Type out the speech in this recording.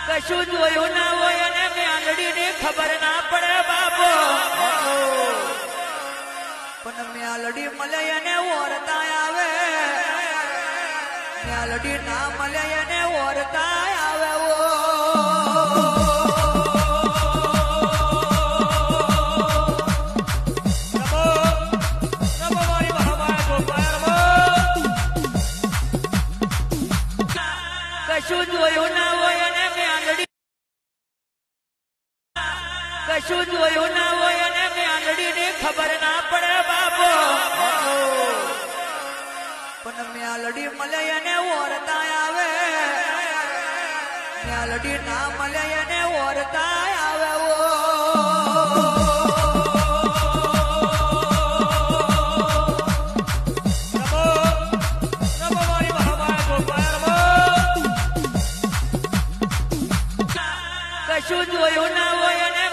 કશું જોયું ના હોય અને મેલડીની ખબર ના પડે બાપો. પણ મેલડી મળે અને ઓરતા આવે, મેલડી ના મળે અને ઓરતા આવે. કશું જોયું ના હોય અને મેલડી, કશું જોયું ના હોય અને મેલડીની ખબર ના પડે બાપો. પણ મેલડી મળે અને ઓરતા આવે, મેલડી ના મળે અને ઓરતા આવે. કશું જોયું ના હોય અને